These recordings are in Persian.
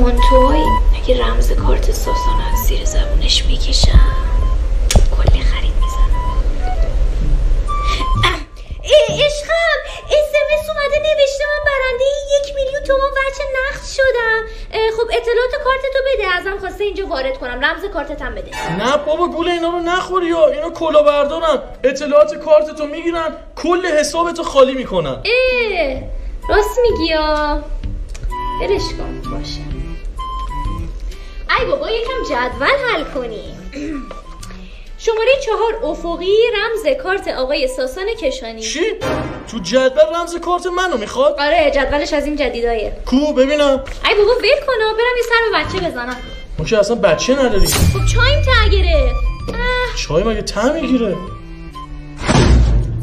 مامان توی اگه رمز کارت ساسان از زیر زبونش میکشم کلی خرید میزنم. عشقم SMS اومده نوشته من برنده 1,000,000 تومان وجه نقد شدم. خب اطلاعات کارتتو بده، ازم خواسته اینجا وارد کنم. رمز کارتتم بده. نه بابا گول اینا رو نخوری یا اینا کلاهبردارن. اطلاعات کارتتو میگیرن کل حسابتو خالی میکنن. راست میگی یا برش کن. باشه ای بابا یکم جدول حل کنیم. شماره 4 افقی رمز کارت آقای ساسان کشانی. چی؟ تو جدول رمز کارت منو میخواد؟ آره جدولش از این جدیدایه. کو ببینم. ای بابا ول کن برم یه سر به بچه بزنم. ما که اصلا بچه نداری. خب چایم ته گرفت. چای مگه ته میگیره؟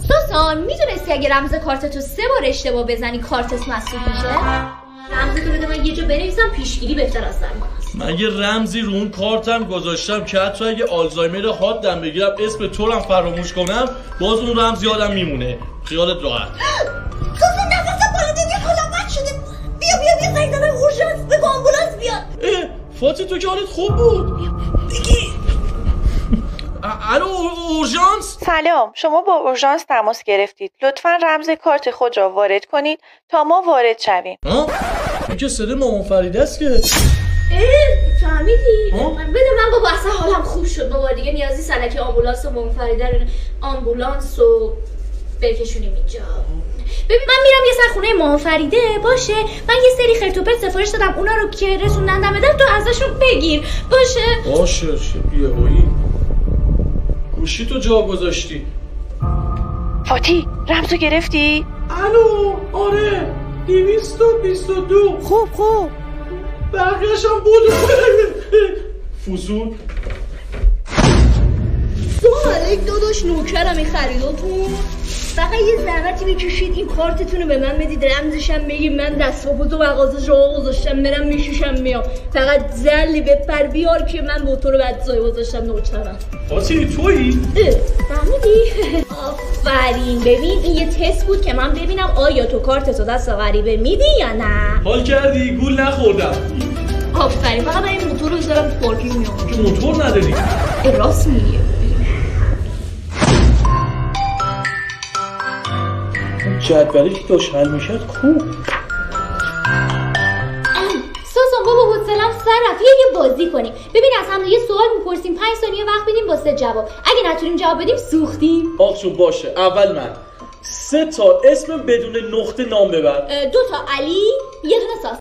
ساسان میدونستی اگه رمز کارتتو 3 بار اشتباه بزنی کارتت مسدود میشه؟ رمزتو بده من یه جا بنویسم پیشگیری بهتر از درمان است. من یه رمزی رو اون کارتم گذاشتم که حتی اگه آلزایمر حادم بگیرم اسم تو رو فراموش کنم باز اون رمز یادم میمونه. خیالت راحت. ساسان نفسم بالا دیگه حالم بد شده. بیا زنگ زدم اورژانس بگو آمبولانس بیاد. فاتی تو که حالت خوب بود. بگی الو اورژانس. سلام، شما با اورژانس تماس گرفتید. لطفاً رمز کارت خود را وارد کنید تا ما وارد شویم. این که صدای مامان فریده است که. فهمیدی؟ بده من بابا اصلا حالم خوب شد. بابا دیگه نیازی سلکی آمبولانس و مامان فریده آمبولانس و بکشونیم اینجا. ببین من میرم یه سر خونه مامان فریده باشه. من یه سری خرت و پرت سفارش دادم اونا رو که رسوندن دم در تو ازشون بگیر باشه. چه بیهویی. گوشی تو جا گذاشتی. فاتی رمزو گرفتی؟ الو آره 222. خوب بقیه‌ش هم بود. فضول. سوالک داداش نوکرم این خریداتون. فقط یه زحمتی بکشید این کارتتون رو به من بدید رمزشم بگید من دست و پا تو مغازه شما گذاشتم برم میشوشم میام. فقط زلی بپر بیار که من موتور بعد زای گذاشتم نوکرم. فاتی تویی؟ فهمیدی؟ آفرین. ببین این یه تست بود که من ببینم آیا تو کارتتو دست غریبه میدی یا نه. حال کردی گول نخوردم. آفرین. فقط من این موتور رو بذارم تو پارکینگ میام. که موتور نداری. راست میگی. جدولی که داشت حل میشد خوب. ساسان بابا حوصله‌ام سر رفت. یه بازی کنیم. ببین از هم یه سوال میپرسیم 5 ثانیه وقت بدیم واسه جواب. اگه نتونیم جواب بدیم سوختیم. آخشون باشه. اول من 3 تا اسم بدون نقطه نام ببر. 2 تا علی، 1 دونه ساسان.